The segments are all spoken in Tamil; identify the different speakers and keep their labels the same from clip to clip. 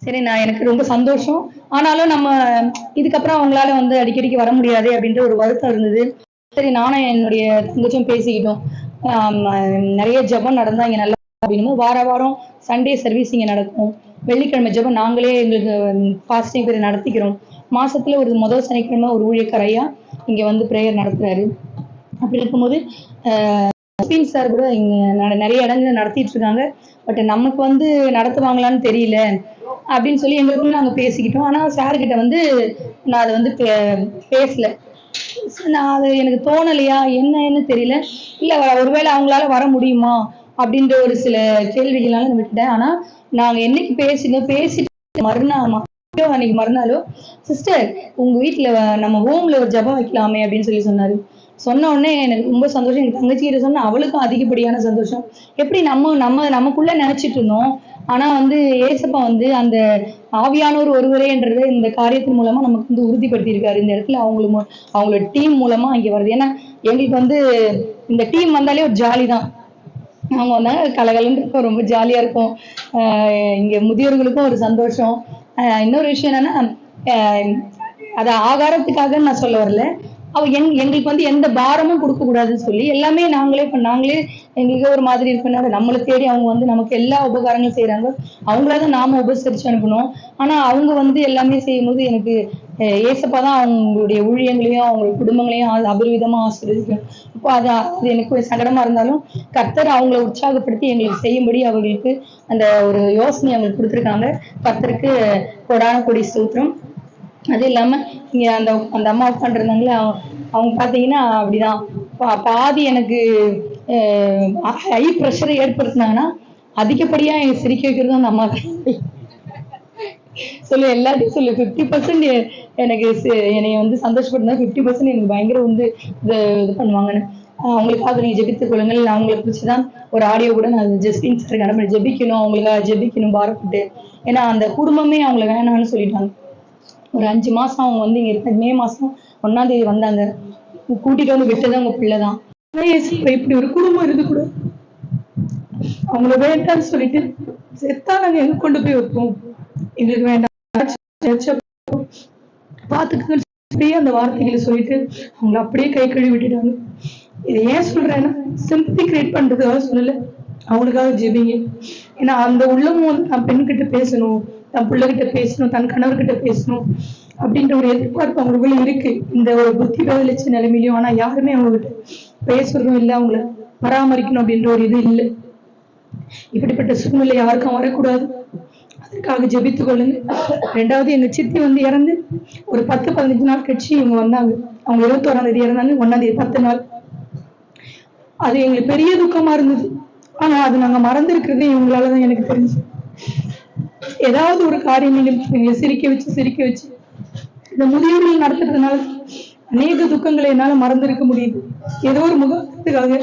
Speaker 1: சரி, நான் எனக்கு ரொம்ப சந்தோஷம். ஆனாலும் நம்ம இதுக்கப்புறம் அவங்களால வந்து அடிக்கடிக்கு வர முடியாதே அப்படின்ற ஒரு வருத்தம் இருந்தது. சரி, நானும் என்னுடைய தங்கச்சியும் பேசிக்கிட்டோம். ஆம், நெறைய ஜெபம் நடந்தா இங்க நல்லா அப்படின்னும்போது, வார வாரம் சண்டே சர்வீஸ் இங்க நடக்கும். வெள்ளிக்கிழமை ஜெபம் நாங்களே எங்களுக்கு ஃபாஸ்டிங் பீரியட் நடத்திக்கிறோம். மாசத்துல ஒரு முதல் சனிக்கிழமை ஒரு ஊழியக்கார ஐயா இங்க வந்து பிரேயர் நடத்துறாரு. அப்படி இருக்கும்போது, அ நஸ்ரீன் சார் கூட இங்க நெறைய இடங்கள்ல நடத்திட்டு இருக்காங்க. பட் நமக்கு வந்து நடத்துவாங்களான்னு தெரியல. அப்படின்னு சொல்லி எங்களுக்குள்ள நாங்க பேசிக்கிட்டோம். ஆனா சார் கிட்ட வந்து நான் அத வந்து பேசல. நான் அது எனக்கு தோணலையா என்னன்னு தெரியல. இல்ல ஒருவேளை அவங்களால வர முடியுமா? அப்படின்ற ஒரு சில கேள்விகளால நான் விட்டுட்டேன். ஆனா நாங்க என்னைக்கு பேசிட்டு அன்னைக்கு மறுநாளோ, சிஸ்டர் உங்க வீட்ல நம்ம ஹோம்ல ஒரு ஜெபம் வைக்கலாமே அப்படின்னு சொன்னாரு. சொன்ன உடனே எனக்கு ரொம்ப சந்தோஷம். எங்க தங்கச்சிகிட்ட சொன்னா அவளுக்கும் அதிகப்படியான சந்தோஷம். எப்படி நமக்குள்ள நினைச்சிட்டு இருந்தோம். ஆனா வந்து ஏசப்பா வந்து அந்த ஆவியானவர் ஒருவரேன்றத இந்த காரியத்தின் மூலமா நமக்கு வந்து உறுதிப்படுத்தியிருக்காரு. இந்த இடத்துல அவங்களோட டீம் மூலமா இங்க வருது. ஏன்னா எங்களுக்கு வந்து இந்த டீம் வந்தாலே ஒரு ஜாலி தான். அவங்க வந்தாங்க கலகலன்னு இருக்கும். ரொம்ப ஜாலியா இருக்கும். இங்க முதியோர்களுக்கும் ஒரு சந்தோஷம். இன்னொரு விஷயம் என்னன்னா, அது ஆகாரத்துக்காக நான் சொல்ல வரல. எங்களுக்கு வந்து எந்த பாரமும் கொடுக்க கூடாதுன்னு சொல்லி எல்லாமே நாங்களே எங்களுக்கு ஒரு மாதிரி இருக்கனால நம்மளை தேடி அவங்க வந்து நமக்கு எல்லா உபகாரங்களும் செய்யறாங்க. அவங்களாதான் நாம உபசரிச்சு அனுப்பணும். ஆனா அவங்க வந்து எல்லாமே செய்யும்போது எனக்கு ஏசப்பா தான் அவங்களுடைய ஊழியங்களையும் அவங்க குடும்பங்களையும் அபரிவிதமா ஆசீர்வதிக்கும். இப்போ அது எனக்கு சங்கடமா இருந்தாலும் கர்த்தர் அவங்களை உற்சாகப்படுத்தி எங்களுக்கு செய்யும்படி அவர்களுக்கு அந்த ஒரு யோசனை அவங்களுக்கு கொடுத்துருக்காங்க. கர்த்தருக்கு கொடான கொடி ஸ்தோத்திரம். அது இல்லாம இங்க அந்த அம்மா உட்காந்துருந்தாங்களே அவங்க பாத்தீங்கன்னா அப்படிதான் பாதி எனக்கு ஹை ப்ரெஷரை ஏற்படுத்தினாங்கன்னா அதிகப்படியா எனக்கு சிரிக்க வைக்கிறது அந்த அம்மா சொல்லு எல்லாத்தையும் சொல்லு 50% எனக்கு என்னைய வந்து சந்தோஷப்படுத்தினா 50% எனக்கு பயங்கர வந்து இது பண்ணுவாங்கன்னு. அவங்களுக்காக நீங்க ஜெபித்துக் கொள்ளுங்கள். அவங்களை குறிச்சுதான் ஒரு ஆடியோ கூட நான் ஜஸ்டின் சாருக்கு அனுப்பி ஜெபிக்கணும், அவங்களுக்காக ஜெபிக்கணும் பாரப்பட்டு. ஏன்னா அந்த குடும்பமே அவங்களை வேணாம்னு சொல்லிட்டாங்க. ஒரு 5 மாசம் அவங்க வந்து இங்க இருக்க மே மாசம் 1ஆம் தேதி வந்தாங்க. கூட்டிட்டு வந்து விட்டது அவங்க பிள்ளைதான். இப்படி ஒரு குடும்பம் இருந்து கூட அவங்கள வேண்டாம்னு சொல்லிட்டு செத்தா நாங்க எங்க கொண்டு போய் வைப்போம், எங்களுக்கு வேண்டாம் பாத்துக்க அந்த வார்த்தைகளை சொல்லிட்டு அவங்களை அப்படியே கை கழுவி விட்டுட்டாங்க. இதை ஏன் சொல்றேன்னா சிம்பத்தி கிரியேட் பண்றதுக்காக சொல்லல, அவங்களுக்காக ஜெபிங்க. ஏன்னா அந்த உள்ளமும் வந்து நான் பெண்கிட்ட பேசணும், தன் பிள்ளைகிட்ட பேசணும், தன் கணவர்கிட்ட பேசணும் அப்படின்ற ஒரு எதிர்பார்ப்பு அவங்களுக்குள்ள இருக்கு. இந்த ஒரு புத்தி பதிலச்ச நிலைமையிலையும். ஆனா யாருமே அவங்ககிட்ட பேசுறதும் இல்லை, அவங்கள பராமரிக்கணும் அப்படின்ற ஒரு இது இல்லை. இப்படிப்பட்ட சூழ்நிலை யாருக்கும் வரக்கூடாது, அதற்காக ஜெபித்துக் கொள்ளுங்க. 2வது எங்க சித்தி வந்து இறந்து ஒரு 10-15 நாள் கழிச்சு இவங்க வந்தாங்க. அவங்க 21ஆம் தேதி இறந்தாங்க, 1ஆம் தேதி 10 நாள். அது எங்களுக்கு பெரிய துக்கமா இருந்தது. ஆனா அது நாங்க மறந்துருக்கிறது இவங்களாலதான் எனக்கு தெரிஞ்சு. ஏதாவது ஒரு காரியம் எங்களை சிரிக்க வச்சு இந்த முதியோர்கள் நடத்துறதுனால அநேக துக்கங்களை என்னால மறந்திருக்க முடியுது. ஏதோ ஒரு முகத்துக்காக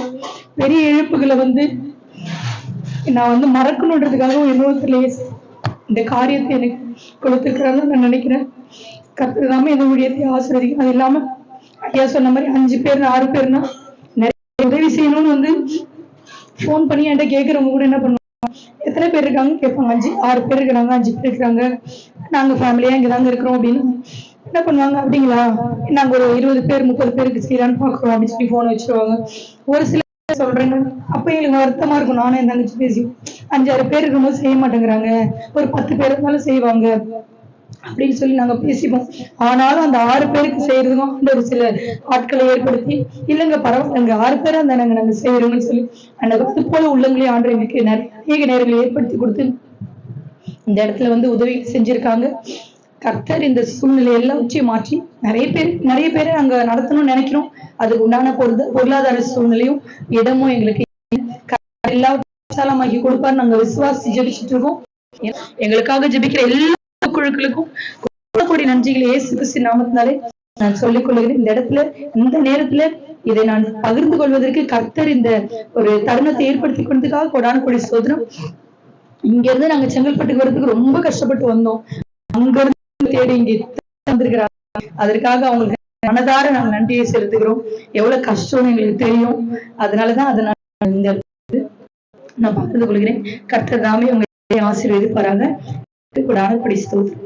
Speaker 1: பெரிய இழப்புகளை வந்து நான் வந்து மறக்கணுன்றதுக்காக இன்னொருத்தர்லயே இந்த காரியத்தை எனக்கு கொடுத்துருக்கிறாங்க நான் நினைக்கிறேன். கத்துக்காம இந்த ஊழியத்தை ஆசீர்வதிக்கும். அது இல்லாம ஐயா சொன்ன மாதிரி 5 பேர் 6 பேர்னா நிறைய உதவி செய்யணும்னு வந்து போன் பண்ணி என்கிட்ட கேட்கறவங்க கூட என்ன பண்ணுவாங்க, எத்தனை பேர் இருக்காங்க கேட்பாங்க. 6 பேர் இருக்கிறாங்க, 5 பேர் இருக்கிறாங்க, நாங்க ஃபேமிலியா இங்கதாங்க இருக்கிறோம் அப்படின்னு என்ன பண்ணுவாங்க. அப்படிங்களா, நாங்க ஒரு 20 பேர் 30 பேருக்கு செய்யலான்னு பாக்குறோம் அப்படின்னு சொல்லி போன் வச்சிருவாங்க. ஒரு சில சொல்றேங்க, அப்ப எங்களுக்கு வருத்தமா இருக்கும். நானும் என் தங்கச்சி பேசி 5-6 பேர் இருக்கும்போது செய்ய மாட்டேங்கிறாங்க, ஒரு 10 பேர் இருந்தாலும் செய்வாங்க அப்படின்னு சொல்லி நாங்க பேசிப்போம். ஆனாலும் அந்த 6 பேருக்கு செய்யறதுக்கும் ஒரு சில ஆட்களை ஏற்படுத்தி இல்லைங்க பரவாயில்லைங்க 6 பேரா இருந்தாங்க நாங்க செய்யறோம்னு சொல்லி அந்த அது போல உள்ளங்களே ஆண்டு எனக்கு அநேக நேரங்களை ஏற்படுத்தி கொடுத்து இந்த இடத்துல வந்து உதவி செஞ்சிருக்காங்க. கர்த்தர் இந்த சூழ்நிலை எல்லாவற்றையும் மாற்றி நிறைய பேரை நாங்க நடத்தணும்னு நினைக்கிறோம். அதுக்கு உண்டான பொருளாதார சூழ்நிலையும் இடமும் எங்களுக்கு எல்லாமாக்கி கொடுப்பாரு. நாங்க விசுவாசி ஜெபிச்சுட்டு இருக்கோம். எங்களுக்காக ஜெபிக்கிற எல்லா குழுக்களுக்கும் கோடி நன்றிகளை இயேசு கிறிஸ்து நாமத்தினாலே நான் சொல்லிக் கொள்கிறேன். இந்த இடத்துல இந்த நேரத்துல இதை நான் பகிர்ந்து கொள்வதற்கு கர்த்தர் இந்த ஒரு தருணத்தை ஏற்படுத்தி கொண்டதுக்காக கொடான கொடி ஸ்தோத்திரம். இங்க இருந்து நாங்க செங்கல்பட்டுக்கு வரதுக்கு ரொம்ப கஷ்டப்பட்டு வந்தோம். அங்க இருந்து தேடி இங்க வந்திருக்கிறாங்க. அதற்காக அவங்களுக்கு மனதார நாங்க நன்றியை செலுத்துகிறோம். எவ்வளவு கஷ்டம்னு எங்களுக்கு தெரியும். அதனாலதான் அதை நான் பகிர்ந்து கொள்கிறேன். கர்த்தர் தாமே உங்களை ஆசீர்வதிப்பாராங்க. கொடான படி ஸ்தோத்திரம்.